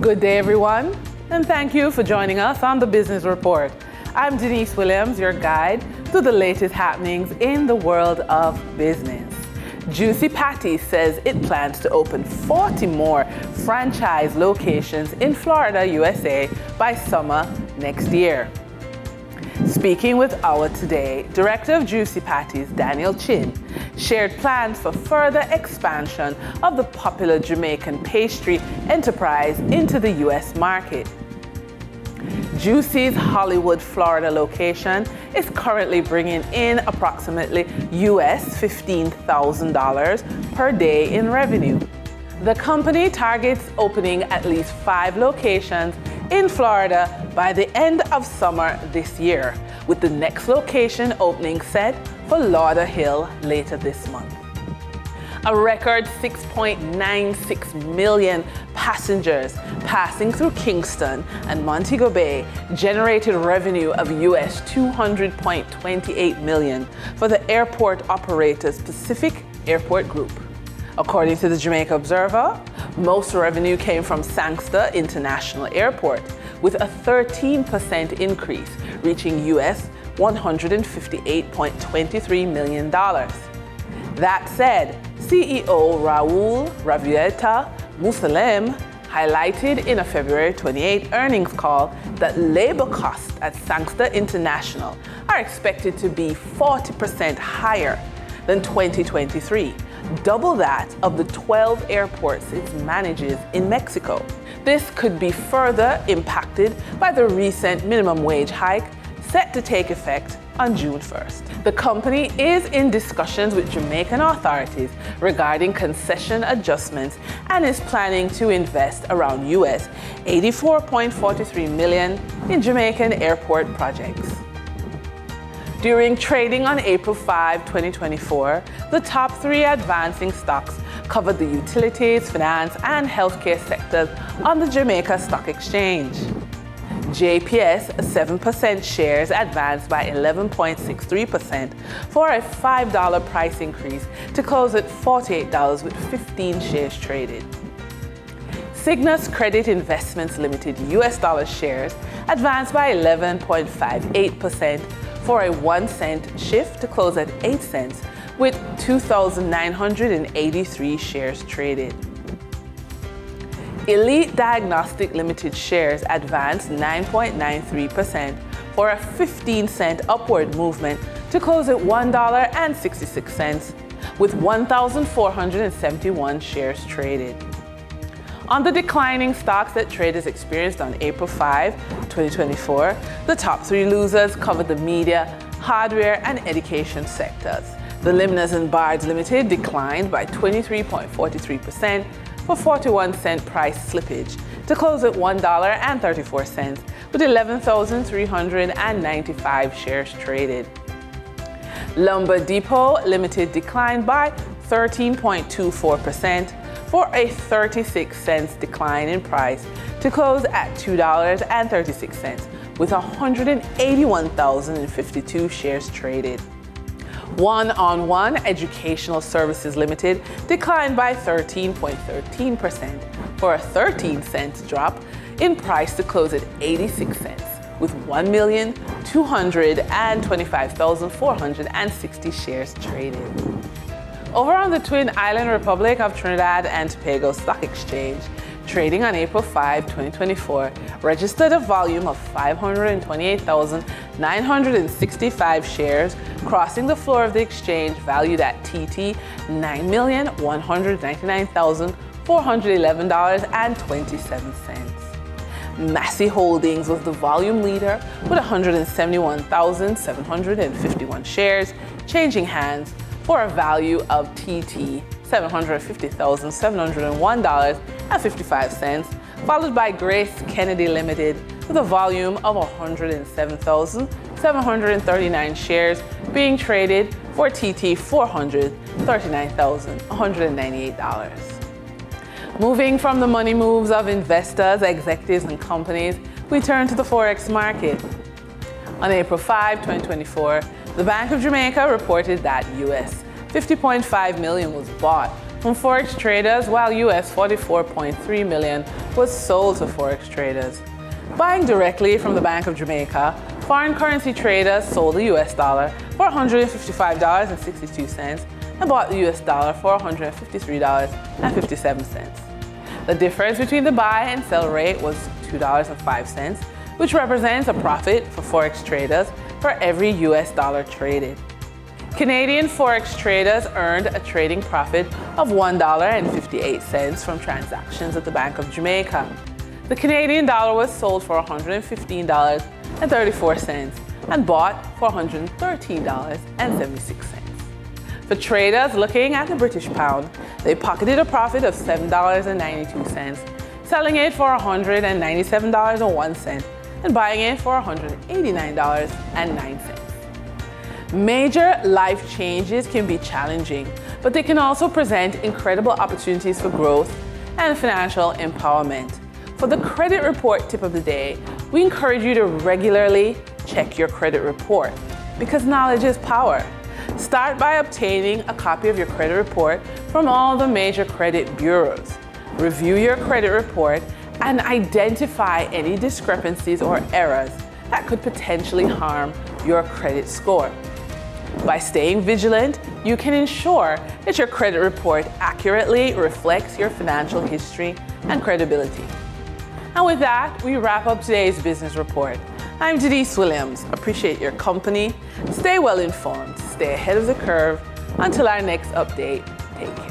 Good day, everyone, and thank you for joining us on the Business Report. I'm Denise Williams, your guide to the latest happenings in the world of business. Juicy Patty says it plans to open 40 more franchise locations in Florida, USA by summer next year. Speaking with our Today, Director of Juicy Patty's Daniel Chin shared plans for further expansion of the popular Jamaican pastry enterprise into the U.S. market. Juicy's Hollywood, Florida location is currently bringing in approximately US $15,000 per day in revenue. The company targets opening at least 5 locations in Florida by the end of summer this year, with the next location opening set for Lauderhill later this month. A record 6.96 million passengers passing through Kingston and Montego Bay generated revenue of US $200.28 million for the airport operator's Pacific Airport Group. According to the Jamaica Observer, most revenue came from Sangster International Airport, with a 13% increase, reaching US $158.23 million. That said, CEO Raul Ravieta Musalem highlighted in a February 28 earnings call that labor costs at Sangster International are expected to be 40% higher than 2023, double that of the 12 airports it manages in Mexico. This could be further impacted by the recent minimum wage hike set to take effect on June 1st. The company is in discussions with Jamaican authorities regarding concession adjustments and is planning to invest around US $84.43 million in Jamaican airport projects. During trading on April 5, 2024, the top 3 advancing stocks covered the utilities, finance, and healthcare sectors on the Jamaica Stock Exchange. JPS 7% shares advanced by 11.63% for a $5 price increase to close at $48 with 15 shares traded. Cygnus Credit Investments Limited US dollar shares advanced by 11.58% for a 1-cent shift to close at 8 cents with 2,983 shares traded. Elite Diagnostic Limited shares advanced 9.93% for a 15-cent upward movement to close at $1.66 with 1,471 shares traded. On the declining stocks that traders experienced on April 5, 2024, the top 3 losers covered the media, hardware, and education sectors. The Limners and Bards Limited declined by 23.43% for 41-cent price slippage to close at $1.34 with 11,395 shares traded. Lumber Depot Limited declined by 13.24% for a 36-cent decline in price to close at $2.36 with 181,052 shares traded. One-on-One Educational Services Limited declined by 13.13% for a 13-cent drop in price to close at 86 cents with 1,225,460 shares traded. Over on the Twin Island Republic of Trinidad and Tobago Stock Exchange, trading on April 5, 2024, registered a volume of 528,965 shares, crossing the floor of the exchange valued at TT $9,199,411.27. Massey Holdings was the volume leader with 171,751 shares, changing hands for a value of TT $750,701.55, followed by Grace Kennedy Limited with a volume of 107,739 shares being traded for TT $439,198. Moving from the money moves of investors, executives, and companies, we turn to the Forex market. On April 5, 2024, the Bank of Jamaica reported that US $50.5 million was bought from Forex traders, while US $44.3 million was sold to Forex traders. Buying directly from the Bank of Jamaica, foreign currency traders sold the US dollar for $155.62 and bought the US dollar for $153.57. The difference between the buy and sell rate was $2.05, which represents a profit for Forex traders for every US dollar traded. Canadian Forex traders earned a trading profit of $1.58 from transactions at the Bank of Jamaica. The Canadian dollar was sold for $115.34 and bought for $113.76. For traders looking at the British pound, they pocketed a profit of $7.92, selling it for $197.01 and buying it for $189.09. Major life changes can be challenging, but they can also present incredible opportunities for growth and financial empowerment. For the credit report tip of the day, we encourage you to regularly check your credit report because knowledge is power. Start by obtaining a copy of your credit report from all the major credit bureaus. Review your credit report and identify any discrepancies or errors that could potentially harm your credit score. By staying vigilant, you can ensure that your credit report accurately reflects your financial history and credibility. And with that, we wrap up today's business report. I'm Denise Williams. Appreciate your company. Stay well informed. Stay ahead of the curve. Until our next update, take care.